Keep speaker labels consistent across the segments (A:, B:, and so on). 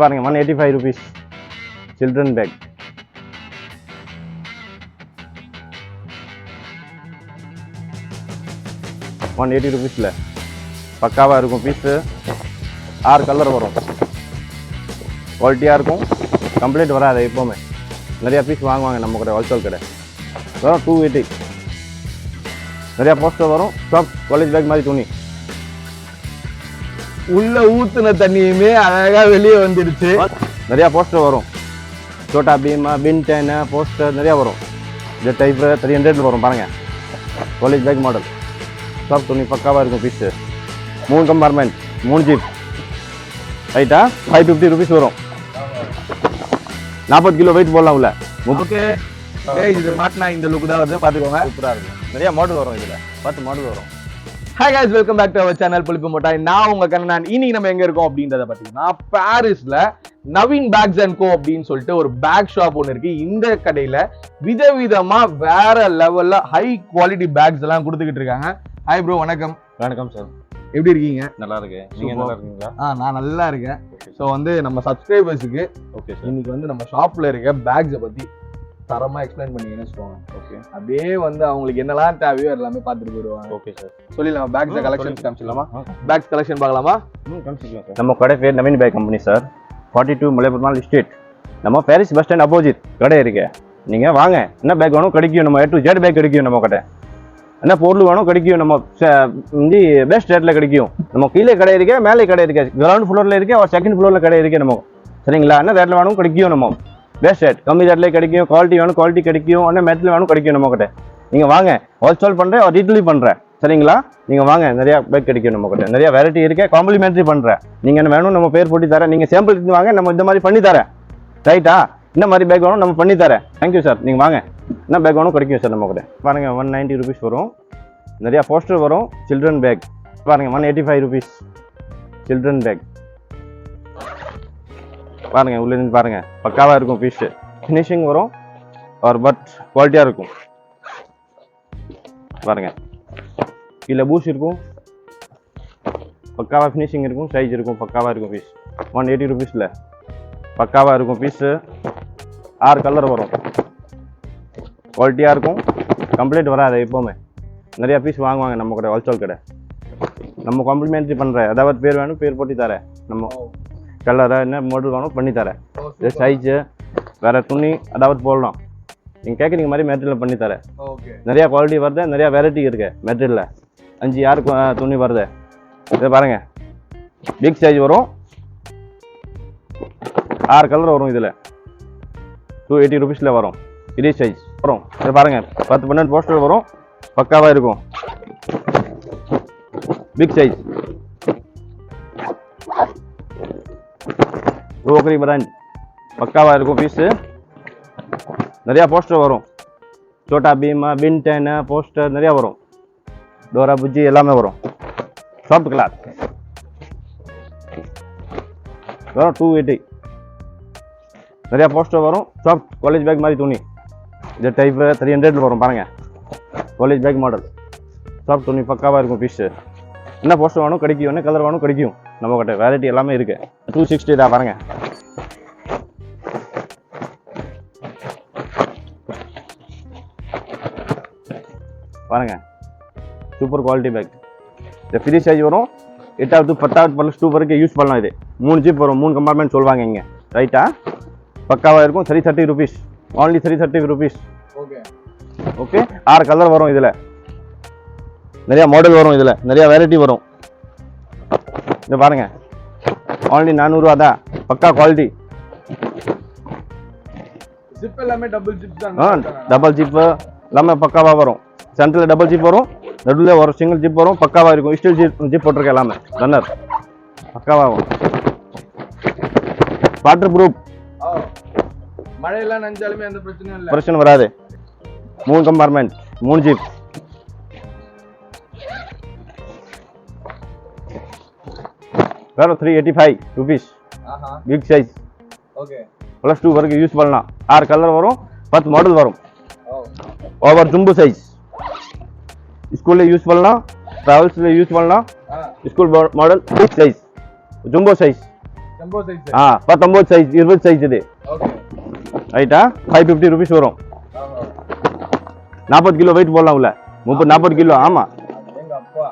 A: பாருங்க 185 rupees children back. ₹180 பக்காவாக இருக்கும் பீஸு. 6 கலர் வரும், குவாலிட்டியாக இருக்கும், கம்ப்ளைண்ட் வராது. எப்போவுமே நிறையா பீஸ் வாங்குவாங்க நம்ம கடை, ஹோல்சேல் கடை. வரும் 280. நிறையா போஸ்டர் வரும், டாப் காலேஜ் பேக் மாதிரி துணி.
B: உள்ள ஊத்துன தண்ணியுமே அழகா வெளியே வந்துடுச்சு.
A: நிறையா போஸ்டர் வரும், சோட்டா பீமா, பின் டென் போஸ்டர் நிறையா வரும். இந்த டைப் 300 வரும் பாருங்க. காலேஜ் பேக் மாடல், டாப் துணி பக்காவாக இருக்கும் பீஸு. 3 compartment, 3 zip. ரைட்டா? 550 rupees வரும். 40 கிலோ வெயிட் போடலாம் உள்ள.
B: ஓகே, இது மாட்டினா இந்த லுக் தான் வந்து பாத்துக்கோங்க.
A: சூப்பராக இருக்கும். நிறைய மாடல் வரும், இதில் 10 மாடல் வரும்.
B: Hi guys, welcome back to our channel புளிப்பு மொட்டாய். நான் உங்க கண்ணன். இன்னைக்கு நம்ம எங்க இருக்கோம் அப்படின்றத பாத்தீங்கன்னா பாரிஸ்ல நவீன் பேக்ஸ் அண்ட் கோ அப்படின்னு சொல்லிட்டு ஒரு பேக் ஷாப் ஒன்று இருக்கு. இந்த கடையில விதவிதமா வேற லெவல்ல ஹை குவாலிட்டி பேக்ஸ் எல்லாம் கொடுத்துக்கிட்டு இருக்காங்க. ஹாய் ப்ரோ, வணக்கம்.
A: வணக்கம் சார்,
B: எப்படி இருக்கீங்க?
A: நல்லா இருக்கு. நீங்க நல்லா இருக்கீங்களா?
B: நான் நல்லா இருக்கேன். ஸோ வந்து நம்ம சப்ஸ்கிரைபர்ஸுக்கு
A: ஓகே சார்,
B: இன்னைக்கு வந்து நம்ம ஷாப்ல இருக்க பேக்ஸை பத்தி தரமா எக்ஸ்பிளைன் பண்ணீங்கன்னு வச்சுக்கோங்க.
A: ஓகே,
B: அப்படியே வந்து அவங்களுக்கு என்னெல்லாம் தேவையோ எல்லாமே பார்த்துட்டு போயிடுவாங்க.
A: Okay sir.
B: சொல்லிடலாம், பேக்ஸ் கலெக்ஷன் காமிச்சிடலாமா? பேக்ஸ் கலெக்ஷன் பார்க்கலாமா?
A: காமிச்சிக்கலாம் சார். நம்ம கடை பேர் Naveen bag company sir. 42 Malaiperumal street. நம்ம பாரிஸ் பஸ் ஸ்டாண்ட் அப்போசிட் கடை இருக்கு. நீங்க வாங்க, என்ன பேக் வேணும் கிடைக்கும். நம்ம A to Z பேக் கிடைக்கும் நம்ம கடை. என்ன பொருள் வேணும் கிடைக்கும். நம்ம வந்து பெஸ்ட் ரேட்ல கிடைக்கும். நம்ம கீழே கடை இருக்கு, மேலே கடை இருக்கு, கிரவுண்ட் ஃப்ளோர்ல இருக்கு, ஒரு செகண்ட் ஃப்ளோர்ல கடை இருக்கு நம்ம. சரிங்களா? என்ன ரேட்ல வேணும் கிடைக்கும். நம்ம பெஸ்ட் ரேட், கம்மி ரேட்ல கிடைக்கும். குவாலிட்டி வேணும் குவாலிட்டி கிடைக்கும். என்ன மெட்டீரியல் வேணும் கிடைக்கும் நம்ம கிட்ட. நீங்க வாங்க, ஹோல்சேல் பண்றேன், ஒரு ரீட்டெயில் பண்றேன். சரிங்களா? நீங்க வாங்க, நிறைய பேக் கிடைக்கும் நம்ம கிட்ட. நிறைய வெரைட்டி இருக்கு, காம்ப்ளிமெண்ட்ரி பண்றேன். நீங்க என்ன வேணும் நம்ம பேர் போட்டு தரேன். நீங்க சாம்பிள் எடுத்து வாங்க, நம்ம இந்த மாதிரி பண்ணி தரேன். ரைட்டா? இந்த மாதிரி பேக் வேணும் நம்ம பண்ணி தரேன். Thank you sir. நீங்க வாங்க, என்ன பேக் வேணும் கிடைக்கும் சார் நம்ம கிட்ட. பாருங்க 190 rupees வரும். நிறைய போஸ்டர் வரும். சில்ட்ரன் பேக் பாருங்க 185 rupees சில்ட்ரன் பேக். பாருங்க, உள்ள இருந்து பாருங்க, பக்காவா இருக்கும் பீஸ். ஃபினிஷிங் வரும், ஒரு பட் குவாலிட்டியா இருக்கும். பாருங்க, கீழே பூஸ் இருக்கும், பக்காவா ஃபினிஷிங் இருக்கும், சைஸ் இருக்கும், பக்காவா இருக்கும் பீஸ். 180 rupeesல பக்காவா இருக்கும் பீஸ். 6 கலர் வரும், குவாலிட்டியா இருக்கும், கம்ப்ளைண்ட் வராது. எப்போவுமே நிறைய பீஸ் வாங்குவாங்க நம்ம கடை, ஹோல்சேல் கடை. நம்ம காம்ப்ளிமெண்ட்ரி பண்றேன். அதாவது பேர் வேணும் பேர் போட்டு தரேன். நம்ம கலரை என்ன மாடல் வேணும் பண்ணி தரேன். சைஸு வேற துணி அதாவது போடலாம். நீங்கள் கேட்குறீங்க மாதிரி மெட்டீரியல் பண்ணி தரேன். நிறையா குவாலிட்டி வருது, நிறையா வெரைட்டி இருக்கு மெட்டீரியலில். 5-6 துணி வருது. இதை பாருங்க, பிக் சைஸ் வரும், 6 கலர் வரும். இதில் 280 rupeesல வரும். பெரிய சைஸ் வரும். இதை பாருங்க, 10-12 போஸ்டர் வரும், பக்காவாக இருக்கும். பிக் சைஸ் ரோக்கரி பிராண்ட், பக்காவாக இருக்கும் பீஸு. நிறையா போஸ்டர் வரும், சோட்டா பீமா, பின் டென் போஸ்டர் நிறையா வரும். டோரா புஜ்ஜி எல்லாமே வரும். சாஃப்ட் கிளாத் வரும் 280. நிறையா போஸ்டர் வரும், சாஃப்ட் காலேஜ் பேக் மாதிரி துணி. இந்த டைப் 300 வரும் பாருங்க. காலேஜ் பேக் மாடல், சாஃப்ட் துணி, பக்காவாக இருக்கும் பீஸு. என்ன போஸ்டர் வேணும் கிடைக்கும், என்ன கலர் வேணும் கிடைக்கும் நம்ம கிட்ட. வெரைட்டி எல்லாமே இருக்கு. 260 தான் பாருங்க. பாருங்க, சூப்பர் குவாலிட்டி பேக். இந்த ஃப்ரீ சைஸ் வரும். 8வது 10வது +2 வரைக்கும் யூஸ் பண்ணலாம். இது 3 ஜிப் வரும், 3 கம்பார்ட்மெண்ட் சொல்லுவாங்க இங்கே. ரைட்டா? பக்காவாக இருக்கும். 330 rupees, only 330 rupees. Okay, 6 colour வரும். இதில் நிறைய மாடல் வரும், இதில் நிறைய வெரைட்டி வரும். இதை பாருங்க, only 400 தான். பக்கா குவாலிட்டி.
B: ஜிப் எல்லாமே டபுள் ஜிப் தான்.
A: டபுள் ஜிப் எல்லாமே பக்காவாக வரும். சென்டரில் டபுள் ஜிப் வரும், நடுவில் ஒரு சிங்கிள் ஜிப் வரும், பக்காவாக இருக்கும். ஸ்டீல் ஜிப் போட்டிருக்க எல்லாமே ரன்னர் பக்காவாக வரும். வாட்டர் ப்ரூஃப்,
B: மழையெல்லாம் நனைஞ்சாலுமே எந்த பிரச்சனையும் இல்லை,
A: பிரச்சனை வராது. 3 கம்பார்ட்மெண்ட், 3 ஜிப். வேற 385 rupees பிக் சைஸ்.
B: ஓகே,
A: +2 வரைக்கும் யூஸ் பண்ணலாம். 6 கலர் வரும், 10 மாடல் வரும். ஓவர் ஜும்பு சைஸ், ஸ்கூல்ல யூஸ் பண்ணலாம், டிராவல்ஸ்ல யூஸ் பண்ணலாம். School model big size, jumbo size.
B: Jumbo size.
A: 19 size 20 size இது.
B: ஓகே.
A: ரைட்டா 550 rupees வரும். 40 கிலோ வெயிட் போடலாம் உள்ள. 40 கிலோ. ஆமா.
B: எங்க அப்பா.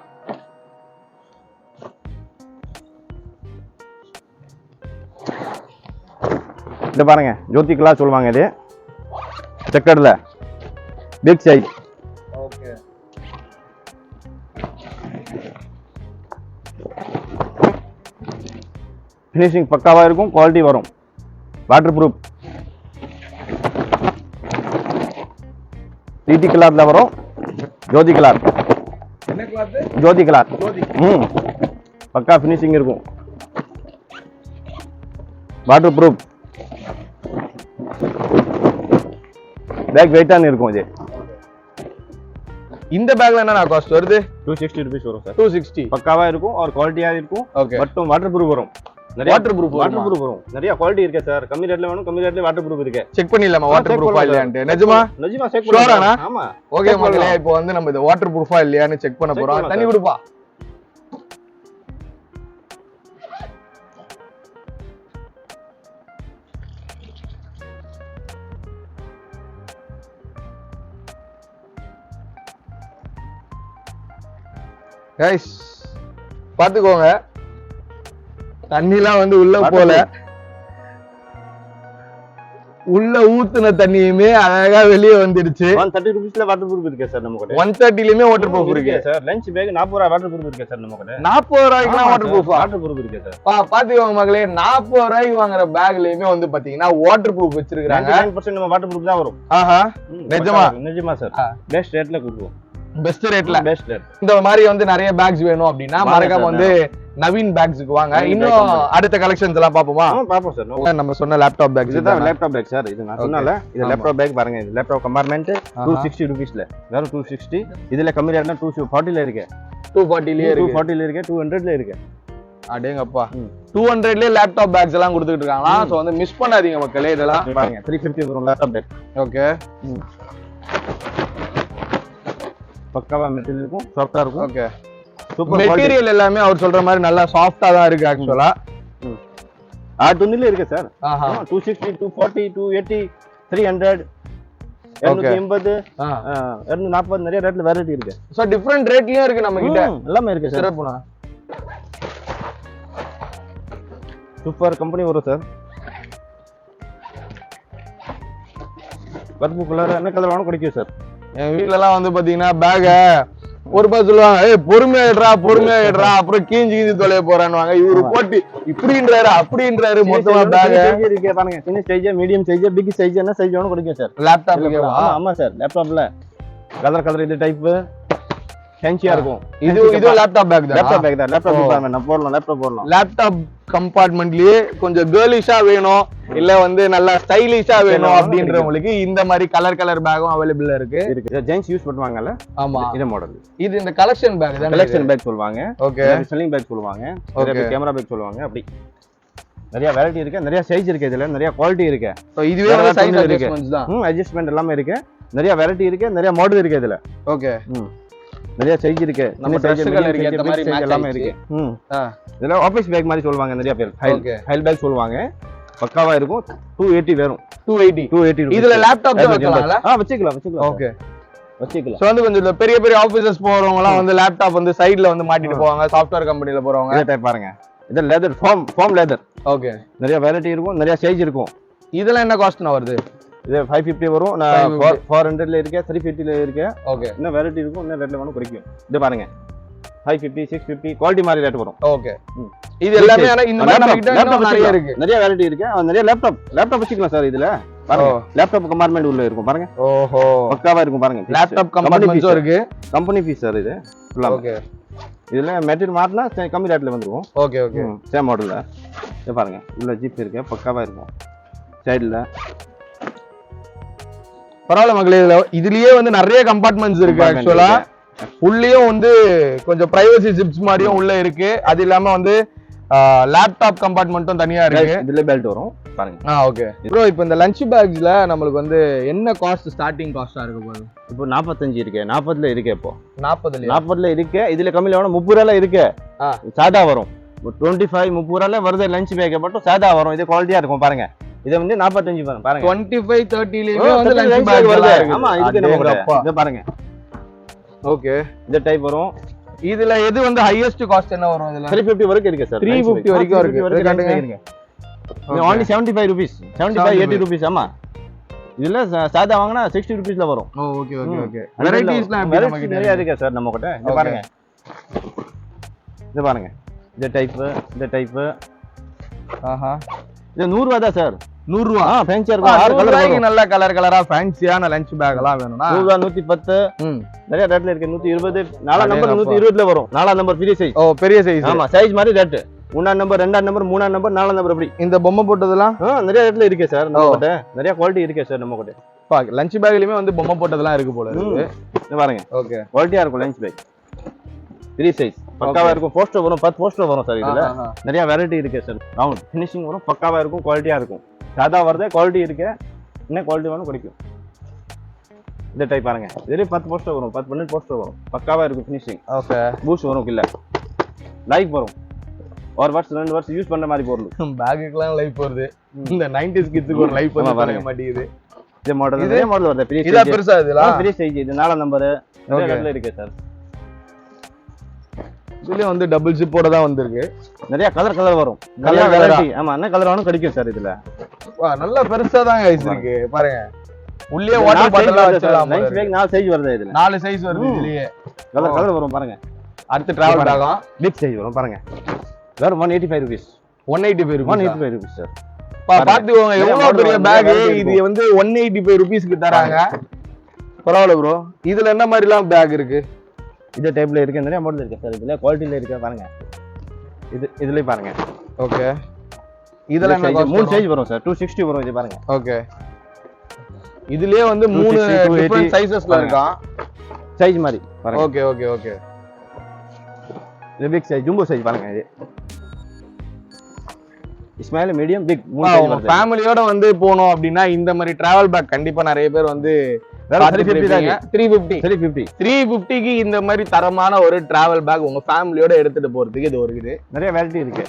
A: இத பாருங்க ஜோதி கிளாஸ் சொல்வாங்க இது. செக்கர்ல பிக் சைஸ்.
B: ஓகே.
A: ஃபினிஷிங் பக்காவா இருக்கும், குவாலிட்டி வரும். Water proof. டிடி கிளாத்ல வரும். ஜோதி கிளாத்.
B: என்ன கிளாத்?
A: ஜோதி கிளாத்.
B: ஜோதி.
A: பக்கா ஃபினிஷிங் இருக்கும். Water proof. பேக் வெயிட்டான இருக்கும் இது.
B: இந்த பேக்ல என்ன காஸ்ட் வருது?
A: 260 rupees வரும் சார்.
B: 260.
A: பக்காவா இருக்கும் और குவாலிட்டியா இருக்கும்.
B: ஓகே.
A: மட்டும் வாட்டர் ப்ரூஃப் வரும். நிறைய
B: வாட்டர் ப்ரூஃப்
A: வரும். நிறைய குவாலிட்டி இருக்கு சார். கம்மி ரேட்ல வேணும், கம்மி ரேட்ல வாட்டர் ப்ரூஃப் இருக்கு.
B: செக் பண்ணிடலாமா வாட்டர் ப்ரூஃபா இல்லையான்னு? நிஜமா
A: செக்
B: Sure ஆனா?
A: ஆமா.
B: ஓகே மக்களே, இப்போ வந்து நம்ம இது வாட்டர் ப்ரூஃபா இல்லையான்னு செக் பண்ண போறோம். தண்ணி கொடுப்பா. கைஸ் பாத்துக்கோங்க, தண்ணிலாம் வந்து உள்ள போல. உள்ள ஊத்துன தண்ணியுமே அழகா வெளியே வந்துடுச்சு.
A: 130 rupeesல வாட்டர் ப்ரூஃப் இருக்கு சார் நம்ம கிட்ட.
B: 130லயுமே வாட்டர் ப்ரூஃப் இருக்கு
A: சார். லஞ்ச் பேக் 40 ரூபாய் வாட்டர் ப்ரூஃப் இருக்கு சார் நம்ம கிட்ட.
B: 40 ரூபாய்க்கு வாட்டர் ப்ரூஃப்.
A: வாட்டர் ப்ரூஃப் இருக்கு சார்.
B: பாத்துக்கோங்க மக்களே, 40 ரூபாய்க்கு வாங்குற பேக்லயுமே வந்து பாத்தீங்கன்னா வாட்டர் ப்ரூஃப் வச்சிருக்காங்க.
A: 99% நம்ம வாட்டர் ப்ரூஃப் தான் வரும்.
B: ஆஹா, நிஜமா?
A: நிஜமா சார். பெஸ்ட் ரேட்ல கொடுப்போம்.
B: பெஸ்ட் ரேட்ல.
A: Best rate.
B: இந்த மாதிரி வந்து நிறைய பேக்ஸ் வேணும் அப்படின்னா மறக்காம வந்து நவீன் பேக்ஸ்க்கு வாங்க. இன்னும் அடுத்த கலெக்ஷன்ஸ் எல்லாம் பாப்போமா?
A: பாப்போம் சார்.
B: நம்ம சொன்ன லேப்டாப் பேக்ஸ்
A: இதுதான் லேப்டாப் பேக் சார். இது நான் சொன்னல, இது லேப்டாப் பேக் பாருங்க. இது லேப்டாப் கம்பார்ட்மெண்ட் 260 rupeesல. வெறும் 260. இதுல கம்மி ரேட்னா 240ல இருக்கு.
B: 240லயே இருக்கு.
A: 240ல இருக்கு, 200ல இருக்கு.
B: அடேங்கப்பா. 200லயே லேப்டாப் பேக்ஸ் எல்லாம் கொடுத்துட்டு இருக்காங்களா? சோ வந்து மிஸ் பண்ணாதீங்க மக்களே இதெல்லாம்.
A: பாருங்க 350 வரும் லேப்டாப் பேக்.
B: ஓகே.
A: பக்காவா மெட்டீரியல் இருக்கும், சாஃப்ட்டா இருக்கும்.
B: ஓகே. சூப்பர். மெட்டீரியல் எல்லாமே அவர் சொல்ற மாதிரி நல்லா சாஃப்ட்டா தான் இருக்கு ஆக்சுவலா.
A: துணில இருக்கு சார். 260, 240, 280, 300, 280, 240 நிறைய ரேட்ல வெரைட்டி இருக்கு.
B: சோ டிஃபரண்ட் ரேட்லயும் இருக்கு நம்ம கிட்ட. எல்லாமே இருக்கு சார். சிறப்புனா
A: சூப்பர் கம்பெனி வரும் சார். கருப்பு கலர் என்ன கலர் வேணும் கிடைக்கும் சார்.
B: என் வீட்ல எல்லாம் வந்து பாத்தீங்கன்னா பேக ஒரு பா சொல்லுவாங்க, ஏய் பொறுமையா எடுறா, அப்புறம் கீஞ்சி தொலைய போறான்னு. இவரு போட்டு இப்படின்றாரு அப்படின்றாரு. மொத்தமா பேக்
A: இருக்கு பாருங்க. சின்ன size, medium size, big size, என்ன சைஸ் வேணும் கிடைக்கும் சார்.
B: லேப்டாப்.
A: ஆமா சார். லேப்டாப்ல கலர் இது டைப் ஃபேன்சியா இருக்கும்.
B: இது லேப்டாப் பேக் தான்.
A: லேப்டாப் பேக் தான். லேப்டாப் கம்பார்ட்மெண்ட் நான் போடலாம். லேப்டாப் போடலாம்.
B: லேப்டாப் கம்பார்ட்மெண்ட்லயே கொஞ்சம் கேர்லிஷா வேணும், இல்ல வந்து நல்லா ஸ்டைலிஷா வேணும் அப்படின்றவங்களுக்கு இந்த மாதிரி கலர் பேக்கும் அவைலபிளா இருக்கு.
A: ஜென்ஸ் யூஸ் பண்ணுவாங்கல்ல.
B: ஆமா,
A: இந்த மாடல்.
B: இது இந்த கலெக்ஷன் பேக் தான்.
A: கலெக்ஷன் பேக் சொல்வாங்க.
B: ஓகே.
A: ஸ்லிங் பேக் சொல்வாங்க. கேமரா பேக் சொல்வாங்க. அப்படி நிறைய வெரைட்டி இருக்கு, நிறைய சைஸ் இருக்கு, இதுல நிறைய குவாலிட்டி இருக்கு.
B: சோ இதுவே வந்து சைஸ் அட்ஜஸ்ட்மென்ட்ஸ் தான்.
A: அட்ஜஸ்ட்மென்ட் எல்லாமே இருக்கு. நிறைய வெரைட்டி இருக்கு, நிறைய மாடல் இருக்கு இதுல.
B: ஓகே.
A: நிறைய சைஸ் இருக்கு.
B: நம்ம ட்ரெஸ்கள் இருக்கு, அந்த மாதிரி மேட்ச்
A: எல்லாமே இருக்கு. இதெல்லாம் ஆபீஸ் பேக் மாதிரி சொல்வாங்க நிறைய பேர். ஹைல் பேக் சொல்வாங்க. பக்காவா இருக்கும். 280 வரும். 280.
B: இதுல லேப்டாப் வைக்கலாம்ல?
A: வச்சுக்கலாம்.
B: ஓகே,
A: வச்சுக்கலாம்.
B: சோ வந்து கொஞ்சம் பெரிய ஆபீசர்ஸ் போறவங்க எல்லாம் வந்து லேப்டாப் வந்து சைடுல வந்து மாட்டிட்டு போவாங்க. சாஃப்ட்வேர் கம்பெனில போறவங்க
A: இந்த டைப் பாருங்க. இது லெதர் ஃபார்ம் லெதர்.
B: ஓகே.
A: நிறைய வெரைட்டி இருக்கும், நிறைய சைஸ் இருக்கும்.
B: இதெல்லாம் என்ன காஸ்ட்னா வருது?
A: இது 550 வரும். நான் 400ல இருக்கு, 350ல இருக்கு.
B: ஓகே.
A: என்ன வெரைட்டி இருக்கும், என்ன ரேட்ல வேணும் கிடைக்கும். இது பாருங்க 550, 650 குவாலிட்டி மாதிரி ரேட் வரும்.
B: ஓகே. இது எல்லாமே இந்த மாதிரி நம்ம கிட்ட நிறைய இருக்கு.
A: நிறைய வெரைட்டி இருக்கு. நிறைய லேப்டாப் வச்சுக்கலாம் சார். இதுல பாருங்க லேப்டாப் கம்பார்ட்மெண்ட் உள்ள இருக்கும் பாருங்க.
B: ஓஹோ,
A: பக்காவா இருக்கும் பாருங்க.
B: லேப்டாப் கம்பார்ட்மெண்ட்ஸும் இருக்கு.
A: கம்பெனி ஃபீஸ் சார் இது.
B: ஓகே.
A: இதுல மெட்டீரியல் மாத்தினா கம்மி ரேட்ல வந்துரும்.
B: ஓகே.
A: சேம் மாடல்ல. இது பாருங்க உள்ள ஜிப் இருக்கு, பக்காவா இருக்கும். சைடுல
B: பரவாயில்ல மக்களே, இதுலயே வந்து நிறைய கம்பார்ட்மெண்ட்ஸ் இருக்கு. ஆக்சுவலா உள்ளேயும் வந்து கொஞ்சம் பிரைவசி ஜிப்ஸ் மாதிரியும் உள்ள இருக்கு. அது இல்லாம வந்து லேப்டாப் கம்பார்ட்மெண்ட்டும் தனியா இருக்கு.
A: இதுல பெல்ட் வரும் பாருங்க.
B: ஓகே ப்ரோ, இப்போ இந்த லஞ்ச் பேக்ஸ்ல நம்மளுக்கு வந்து என்ன காஸ்ட் ஸ்டார்டிங் காஸ்டா இருக்கு போகுது?
A: இப்போ 45 இருக்கு, 40ல இருக்கு. இப்போ
B: 40ல
A: இருக்கு. இதுல கம்மியில வேணும் 30 ரூபாயில இருக்கு. ஸ்டார்டா வரும். 25 30 ரூபாயில வருது லஞ்ச் பேக் மட்டும் சாதா வரும். இது குவாலிட்டியா இருக்கும் பாருங்க. இது வந்து 45 பாருங்க
B: 25 30 லயே வந்து லஞ்ச்
A: பேக்
B: பேக்
A: வருது.
B: வருது.
A: ஆமா இதுக்கு நம்ம இத பாருங்க.
B: ஓகே
A: இந்த டைப் வரும்.
B: இதுல எது வந்து ஹையஸ்ட் காஸ்ட் என்ன வரும் இதுல?
A: 350 வரைக்கும் இருக்கு சார்.
B: 350 வரைக்கும் இருக்கு.
A: இது only 75 rupees. 75 80 rupees. ஆமா. இதுல சாதா வாங்குனா 60 rupeesல வரும்.
B: Okay okay okay. வெரைட்டிஸ்லாம் எப்படி நம்ம கிட்ட
A: நிறைய இருக்கு சார் நம்ம கிட்ட. இது பாருங்க. இது பாருங்க. இந்த டைப்.
B: ஆஹா.
A: இது 100 ரூபாய் தான் சார்.
B: 100 ரூபாய்.
A: ஃபேன்சியா இருக்கும். 6 கலர்
B: கலருக்கு நல்ல கலரா ஃபேன்சியான லஞ்ச் பேக் எல்லாம் வேணும்னா
A: 100 110 நிறைய ரேட்ல இருக்கு. 120 4 நம்பர் 120ல வரும். 4 நம்பர் பெரிய சைஸ்.
B: ஓ பெரிய சைஸ்.
A: ஆமா சைஸ் மாதிரி rate. 1 number 2 number 3 number 4 number அப்படி.
B: இந்த பொம்மை போட்டதெல்லாம்
A: நிறைய ரேட்ல இருக்கு சார் நம்ம கிட்ட. நிறைய குவாலிட்டி இருக்கு சார் நம்ம கிட்ட.
B: பாக்க லஞ்ச் பேக்லயுமே வந்து பொம்மை போட்டதெல்லாம் இருக்கு போல இருக்கு.
A: இது பாருங்க.
B: ஓகே
A: குவாலிட்டியா இருக்கும் லஞ்ச் பேக். பெரிய சைஸ் பக்காவா இருக்கும். போஸ்டர் வரும் 10 போஸ்டர் வரும் சார். இதுல நிறைய வெரைட்டி இருக்கு சார். ரவுண்ட் ஃபினிஷிங் வரும். பக்காவா இருக்கும். குவாலிட்டியா இருக்கும். சாதா வருது குவாலிட்டி இருக்கு. என்ன குவாலிட்டி வேணும் கிடைக்கும். இந்த டைப் பாருங்க. இதுல 10 போஸ்டர் வரும். 10 12 போஸ்டர் வரும். பக்காவா இருக்கும் ஃபினிஷிங்.
B: ஓகே
A: பூஸ்ட் வரும் இல்ல. லைஃப் வரும். ஒரு வருஷம் 2 வருஷம் யூஸ் பண்ற மாதிரி பொருள்.
B: பேக்குக்குலாம் லைஃப் வருது. இந்த 90s கிட்ஸ்க்கு ஒரு லைஃப் வந்து பாருங்க மாட்டேங்குது.
A: இந்த மாடல் இதே மாடல் வருது. பெரிய
B: இதா பெருசா இதெல்லாம்
A: பெரிய சைஸ். இது 4 நம்பர் நிறைய ரேட்ல இருக்கு சார்.
B: இதுல வந்து டபுள் ஜிப்போட தான் வந்திருக்கு.
A: நிறைய கலர் வரும். நிறைய வெரைட்டி. ஆமா என்ன கலர் வேணும் கிடைக்கும் சார் இதுல.
B: வா நல்லா பெருசா தான் கைஸ் இருக்கு பாருங்க. உள்ளே வாட்டர் பாட்டில் வச்சலாம்.
A: லஞ்ச் பேக் 4 சைஸ் வருது இதுல.
B: 4 சைஸ் வருது இதுலயே.
A: கலர் வரும் பாருங்க.
B: அடுத்து டிராவல் ஆகும்.
A: பிக் சைஸ் வரும் பாருங்க. வெறும் 185 rupees.
B: 185 rupees.
A: 185 rupees sir.
B: பாத்துக்கோங்க எவ்வளவு பெரிய பேக். இது வந்து 185 rupeesக்கு தராங்க. பரவாயில்ல ப்ரோ. இதுல என்ன மாதிரி எல்லாம் பேக் இருக்கு?
A: இந்த டைப்ல இருக்கு. நிறைய மாடல் இருக்கு சார். இதுல குவாலிட்டில இருக்கு பாருங்க. இதுலயே பாருங்க.
B: ஓகே இதுல என்ன காஸ்ட்?
A: 3 சைஸ் வரும் சார். 260 வரும். இது பாருங்க.
B: ஓகே இதுலயே வந்து 3 டிஃபரண்ட் சைஸஸ்ல இருக்கான்.
A: சைஸ் மாதிரி பாருங்க.
B: Okay okay okay.
A: இது பிக் சைஸ் ஜம்போ சைஸ் பாருங்க. இது ஸ்மால் மீடியம் பிக் 3 சைஸ் வருது.
B: ஃபேமிலியோட வந்து போணும் அப்படினா இந்த மாதிரி டிராவல் பேக் கண்டிப்பா நிறைய பேர் வந்து 350க்கு இந்த மாதிரி தரமான ஒரு டிராவல் பேக் உங்க ஃபேமிலியோட எடுத்துட்டு போறதுக்கு இது வருது.
A: நிறைய வெரைட்டி இருக்கு.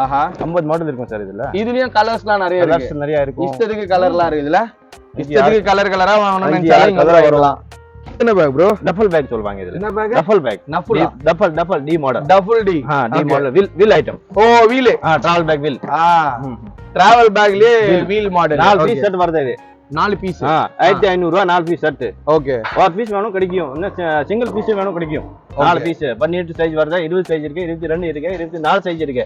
B: ஆஹா
A: 50 மாடல் இருக்கும் சார் இதுல.
B: இதுலயும் கலர்ஸ்லாம் நிறைய இருக்கு.
A: கலர்ஸ் நிறைய இருக்கும்.
B: இஷ்டத்துக்கு கலர்லாம் இருக்கு இதுல. இஷ்டத்துக்கு கலரா வாங்கணும்னு நினைச்சாலும் கலரா வரலாம். என்ன பேக் ப்ரோ? டஃபல் பேக் சொல்வாங்க இதுல. என்ன bag? Duffel bag. Duffel D model. Duffel D.
A: D model wheel item.
B: Oh wheel.
A: Travel bag wheel.
B: Travel பேக்லயே வீல் மாடல்.
A: 4 பீஸ் செட் வருது இது.
B: 4 பீஸ்
A: 1500 ரூபாய் 4 பீஸ் செட்.
B: ஓகே
A: ஒரு பீஸ் வேணும் கிடைக்கும். இன்னும் சிங்கிள் பீஸ் வேணும் கிடைக்கும். 4 பீஸ் 18 சைஸ் வருது. 20 சைஸ் இருக்கு. 22 இருக்கு. 24 சைஸ் இருக்கு.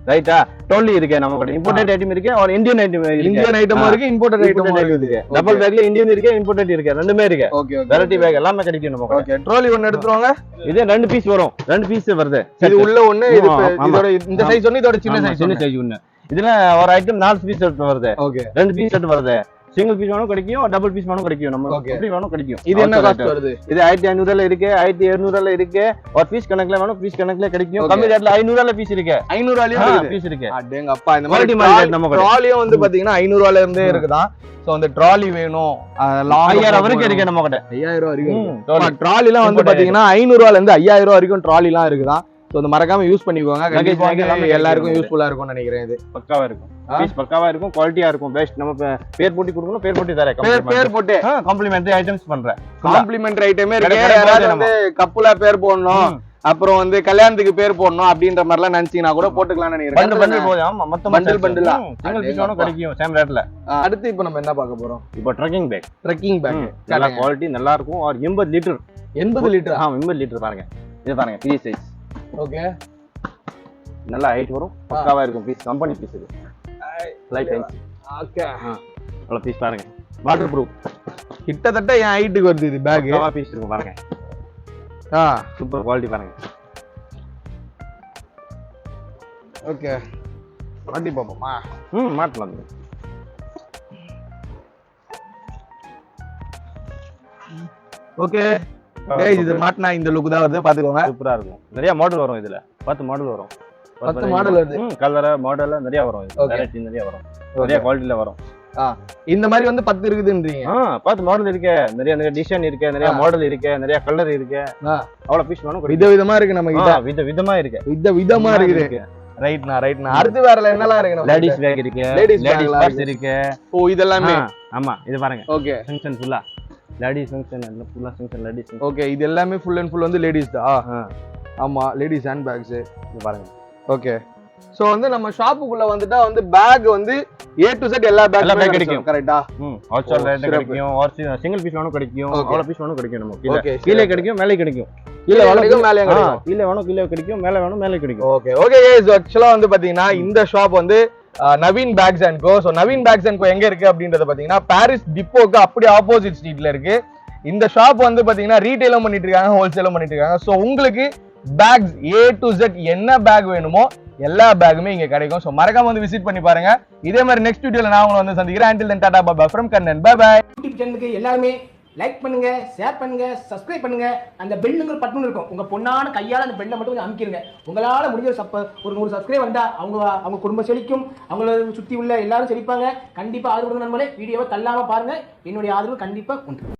A: ரைட்டா? டோன்லி இருக்கு நம்ம கிட்ட. இம்போர்ட்டட் ஐட்டம் இருக்கு. ஒரு இந்தியன் ஐட்டம் இருக்கு.
B: இந்தியன் ஐட்டமா இருக்கு. இம்போர்ட்டட் ஐட்டமா இருக்கு.
A: டபுள் பேக்ல இந்தியன் இருக்கு. இம்போர்ட்டட் இருக்கு. ரெண்டுமே இருக்கு.
B: Okay okay.
A: வெரைட்டி பேக் எல்லாமே கிடைக்கும் நம்ம கிட்ட.
B: ஓகே ட்ராலி ஒன்னு எடுத்துவாங்க.
A: இது 2 பீஸ் வரும். 2 பீஸ் வருது.
B: இது உள்ள ஒண்ணு. இது இதோட இந்த சைஸ் ஒண்ணு. இதோட சின்ன சைஸ்
A: ஒண்ணு. இதுல ஒரு ஐட்டம் 4 பீஸ் செட் வருது.
B: ஓகே
A: 2 பீஸ் செட் வருது. சிங்கிள் பீஸ் வேணும் கிடைக்கும். டபுள் பீஸ் வேணும் கிடைக்கும். நம்ம எப்படி வேணும் கிடைக்கும்.
B: இது என்ன காஸ்ட் வருது?
A: இது 1500ல இருக்கு. 1200ல இருக்கு. ஒரு பீஸ் கணக்குல வேணும். பீஸ் கணக்குல கிடைக்கும். கம்மி ரேட்ல 500ல பீஸ் இருக்கு.
B: 500லயும்
A: பீஸ் இருக்கு.
B: அடேங்க அப்பா. இந்த மாதிரி ட்ராலியும் வந்து பாத்தீங்கன்னா 500ல இருந்தே இருக்குதான். சோ அந்த ட்ராலி வேணும்.
A: 5000 வரைக்கும் இருக்கு நம்ம கிட்ட.
B: 5000 வரைக்கும். ட்ராலிலாம் வந்து பாத்தீங்கன்னா 500ல இருந்து 5000 வரைக்கும் ட்ராலிலாம் இருக்குதான். சோ அது மறக்காம யூஸ் பண்ணிக்கோங்க. கண்டிப்பா எல்லாருக்கும் யூஸ்ஃபுல்லா இருக்கும்னு நினைக்கிறேன். இது
A: பக்காவா இருக்கும். பீஸ் பக்காவா இருக்கும். குவாலிட்டியா இருக்கும். பெஸ்ட். நம்ம பேர் போட்டு கொடுக்கணும். பேர் போட்டு தரேன்.
B: பேர் போட்டு
A: காம்ப்ளிமெண்டரி ஐட்டம்ஸ் பண்றேன்.
B: காம்ப்ளிமெண்டரி ஐட்டமே இருக்கு. யாராவது வந்து கப்புல பேர் போடணும், அப்புறம் வந்து கல்யாணத்துக்கு பேர் போடணும் அப்படின்ற மாதிரி எல்லாம் நினைச்சீங்கன்னா கூட போட்டுக்கலாம்னு நினைக்கிறேன்.
A: பண்டில் போதும். ஆமா மொத்தம் பண்டிலா சிங்கிள் பீஸ் வேணும் கிடைக்கும் சேம் ரேட்ல.
B: அடுத்து இப்போ நம்ம என்ன பார்க்க போறோம்?
A: இப்போ ட்ரக்கிங் பேக்.
B: ட்ரக்கிங் பேக்
A: நல்ல குவாலிட்டி நல்லா இருக்கும். ஒரு 80 லிட்டர்.
B: 80 லிட்டர்.
A: 80 லிட்டர் பாருங்க. இது பாருங்க பெரிய சைஸ்.
B: ஓகே
A: நல்ல ஹைட் வரும். பக்காவா இருக்கும். பீஸ் கம்பெனி பீஸ் இது. Light height.
B: ஓகே
A: நல்ல பீஸ் பாருங்க. Waterproof.
B: கிட்டத்தட்ட என் ஹைட்டுக்கு வருது இது பேக்.
A: பக்காவா பீஸ் இருக்கும் பாருங்க. சூப்பர் குவாலிட்டி பாருங்க.
B: ஓகே மாட்டி பாப்போமா?
A: மாட்டலாம்.
B: ஓகே गाइस இது மாட்டினா இந்த லுக் தான் வருது. பாத்துக்கோங்க.
A: சூப்பரா இருக்கும். நிறைய மாடல் வரும் இதுல. 10 மாடல் வரும்.
B: 10 மாடல் வருது.
A: கலர் மாடல் நிறைய வரும். வெரைட்டி நிறைய வரும். நிறைய குவாலிட்டில வரும்.
B: இந்த மாதிரி வந்து 10 இருக்குதுன்றீங்க.
A: 10 மாடல் இருக்கு. நிறைய நிறைய டிசைன் இருக்கு. நிறைய மாடல் இருக்கு. நிறைய கலர் இருக்கு. அவ்வளவு பீஸ் வேணும்.
B: விதவிதமா இருக்கு நம்ம கிட்ட.
A: விதவிதமா இருக்கு.
B: விதவிதமா இருக்குது. ரைட்ண்ணா. அடுத்து வேற என்னலாம் இருக்கு?
A: லேடிஸ் பேக் இருக்கு,
B: லேடிஸ்
A: பர்ஸ் இருக்கு.
B: ஓ இதெல்லாமே?
A: ஆமா, இது பாருங்க.
B: ஓகே,
A: ஃபங்க்ஷன் ஃபுல்லா லேடிஸ் ஃபங்க்ஷன், அந்த ஃபுல்லா ஃபங்க்ஷன் லேடிஸ்.
B: ஓகே, இது எல்லாமே ஃபுல் அண்ட் ஃபுல் வந்து லேடிஸ் தான். ஆமா, லேடிஸ் ஹேண்ட் பேக்ஸ்.
A: இது பாருங்க.
B: ஓகே, சோ வந்து நம்ம ஷாப்புக்குள்ள வந்துட்டா வந்து பேக் வந்து A to Z எல்லா பேக் கிடைக்கும். கரெக்ட்டா?
A: ஹோல்சேல் ரேட் கிடைக்கும், ஒரு சிங்கிள் பீஸ் வேணும் கிடைக்கும், அவ்வளவு பீஸ் வேணும் கிடைக்கும். நமக்கு கீழே கிடைக்கும், மேலே கிடைக்கும். கீழே வேணும் மேலே கிடைக்கும், கீழே வேணும் கீழே கிடைக்கும், மேலே வேணும் மேலே கிடைக்கும்.
B: ஓகே ஓகே गाइस, एक्चुअली வந்து பாத்தீங்கன்னா இந்த ஷாப் வந்து Naveen bags and co. So Naveen bags and co எங்க இருக்கு அப்படின்றத பாத்தீங்கன்னா பாரிஸ் டிப்போக்கு அப்படியே ஆப்போசிட் ஸ்ட்ரீட்ல இருக்கு. இந்த ஷாப் வந்து பாத்தீங்கன்னா ரீட்டைலும் பண்ணிட்டு இருக்காங்க, ஹோல்சேலும் பண்ணிட்டு இருக்காங்க. சோ உங்களுக்கு பேக்ஸ் A to Z என்ன பேக் வேணுமோ எல்லா பேக்குமே இங்க கிடைக்கும். சோ மறக்காம வந்து விசிட் பண்ணி பாருங்க. இதே மாதிரி நெக்ஸ்ட் வீடியோல நான் உங்களை வந்து சந்திக்கிறேன். until then tata bye from Kannan. Bye bye.
C: YouTube சேனலுக்கு எல்லாருமே லைக் பண்ணுங்க, ஷேர் பண்ணுங்க, சப்ஸ்கிரைப் பண்ணுங்க. அந்த பெல்லுங்கிற பட்டன் இருக்கும், உங்க பொண்ணான கையால அந்த பெல்லை மட்டும் கொஞ்சம் அமுக்கிடுங்க. உங்களால முடிஞ்ச ஒரு 100 சப்ஸ்கிரைப் வந்தா அவங்க குடும்பம் செழிக்கும், அவங்கள சுத்தி உள்ள எல்லாரும் செழிப்பாங்க. கண்டிப்பா ஆதரவு கொடுங்க நண்பர்களே. வீடியோவை தள்ளாம பாருங்க, என்னுடைய ஆதரவு கண்டிப்பா உண்டு.